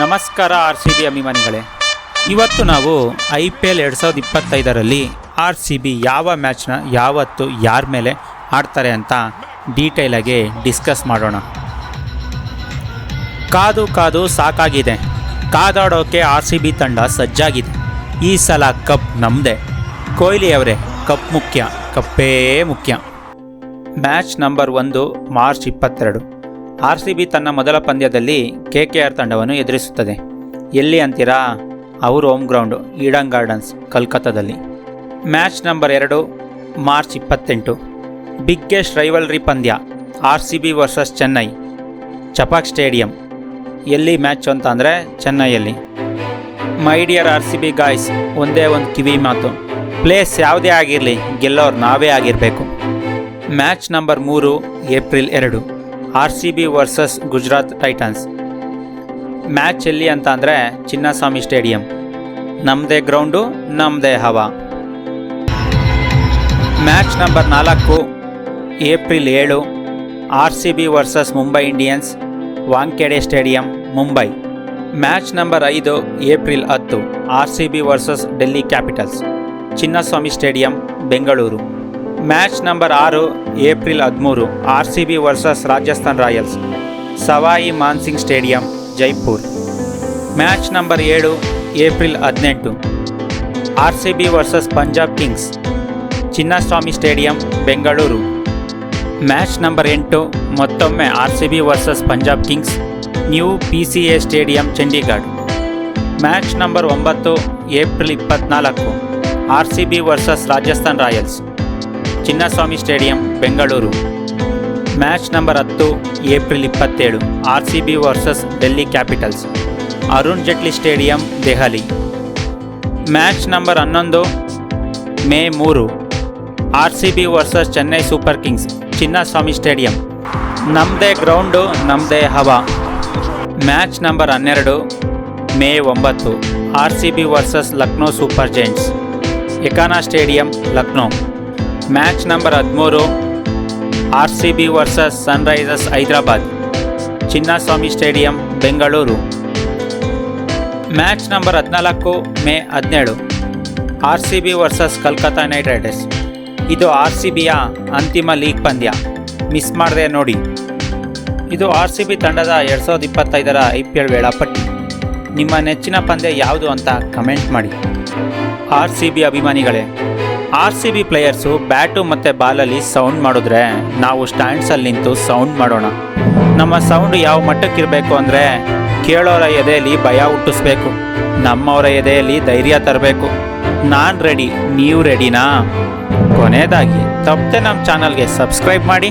ನಮಸ್ಕಾರ RCB ಅಭಿಮಾನಿಗಳೇ. ಇವತ್ತು ನಾವು IPL 2025ರಲ್ಲಿ RCB ಯಾವ ಮ್ಯಾಚ್ನ ಯಾವತ್ತು ಯಾರ ಮೇಲೆ ಆಡ್ತಾರೆ ಅಂತ ಡೀಟೇಲಾಗಿ ಡಿಸ್ಕಸ್ ಮಾಡೋಣ. ಕಾದು ಸಾಕಾಗಿದೆ. ಕಾದಾಡೋಕ್ಕೆ RCB ತಂಡ ಸಜ್ಜಾಗಿದೆ. ಈ ಸಲ ಕಪ್ ನಮ್ಮದೇ. ಕೊಹ್ಲಿ ಅವರೇ, ಕಪ್ ಮುಖ್ಯ, ಕಪ್ಪೇ ಮುಖ್ಯ. Match number 1 March 22. RCB ತನ್ನ ಮೊದಲ ಪಂದ್ಯದಲ್ಲಿ KKR ತಂಡವನ್ನು ಎದುರಿಸುತ್ತದೆ. ಎಲ್ಲಿ ಅಂತೀರಾ? ಅವರು ಹೋಮ್ ಗ್ರೌಂಡು ಈಡನ್ ಗಾರ್ಡನ್ಸ್, ಕಲ್ಕತ್ತಾದಲ್ಲಿ. Match number 2 March 28. Biggest rivalry ಪಂದ್ಯ RCB versus Chennai, Chepauk stadium. ಎಲ್ಲಿ ಮ್ಯಾಚ್ ಅಂತ ಅಂದರೆ ಚೆನ್ನೈಯಲ್ಲಿ. ಮೈ ಡಿಯರ್ RCB ಗಾಯ್ಸ್, ಒಂದೇ ಒಂದು ಕಿವಿ ಮಾತು, ಪ್ಲೇಸ್ ಯಾವುದೇ ಆಗಿರಲಿ, ಗೆಲ್ಲೋರು ನಾವೇ ಆಗಿರಬೇಕು. Match number 3 April 2. RCB versus Gujarat Titans. Match ಎಲ್ಲಿ ಅಂತ ಅಂದರೆ ಚಿನ್ನಸ್ವಾಮಿ ಸ್ಟೇಡಿಯಂ. ನಮ್ಮದೇ ಗ್ರೌಂಡು, ನಮ್ಮದೇ ಹವಾ. Match number 4 April 7. RCB versus Mumbai Indians, Wankhede stadium, Mumbai. Match number 5 April 10. RCB versus Delhi capitals, Chinnaswamy stadium, Bengaluru. Match number 6 April 13. RCB versus Rajasthan Royals, Sawai Mansingh stadium, Jaipur. Match number 7 April 18. RCB versus Punjab Kings, Chinnaswamy stadium, Bengaluru. Match number 8 ಮತ್ತೊಮ್ಮೆ RCB versus Punjab kings, new PCA stadium, Chandigarh. Match number 9 April 24. RCB versus Rajasthan royals, Chinnaswamy stadium, Bengaluru. Match number 10 April 27. RCB versus Delhi capitals, Arun Jaitley stadium, Delhi. Match number 11 May 3. RCB versus Chennai super kings, Chinnaswamy stadium. ನಮ್ಮದೇ ground, ನಮ್ಮದೇ ಹವಾ. Match number 12 May 9. RCB versus Lucknow super giants, Ekana stadium, Lucknow. Match number 13 RCB versus Sunrisers Hyderabad, Chinnaswamy stadium, Bengaluru. Match number 14 May 17. RCB versus Calcutta night Riders. ಇದು RCBಯ ಅಂತಿಮ league ಪಂದ್ಯ, miss ಮಾಡದೆ ನೋಡಿ. ಇದು RCB ತಂಡದ 2025ರ IPL ವೇಳಾಪಟ್ಟಿ. ನಿಮ್ಮ ನೆಚ್ಚಿನ ಪಂದ್ಯ ಯಾವುದು ಅಂತ ಕಮೆಂಟ್ ಮಾಡಿ. RCB ಅಭಿಮಾನಿಗಳೇ, RCB ಪ್ಲೇಯರ್ಸು ಬ್ಯಾಟು ಮತ್ತು ಬಾಲಲ್ಲಿ ಸೌಂಡ್ ಮಾಡಿದ್ರೆ ನಾವು ಸ್ಟ್ಯಾಂಡ್ಸಲ್ಲಿ ನಿಂತು ಸೌಂಡ್ ಮಾಡೋಣ. ನಮ್ಮ ಸೌಂಡ್ ಯಾವ ಮಟ್ಟಕ್ಕಿರಬೇಕು ಅಂದರೆ ಕೇಳೋರ ಎದೆಯಲ್ಲಿ ಭಯ ಹುಟ್ಟಿಸ್ಬೇಕು, ನಮ್ಮವರ ಎದೆಯಲ್ಲಿ ಧೈರ್ಯ ತರಬೇಕು. ನಾನು ರೆಡಿ, ನೀವು ರೆಡಿನಾ? ಕೊನೆಯದಾಗಿ ತಪ್ಪದೆ ನಮ್ಮ ಚಾನಲ್ಗೆ ಸಬ್ಸ್ಕ್ರೈಬ್ ಮಾಡಿ.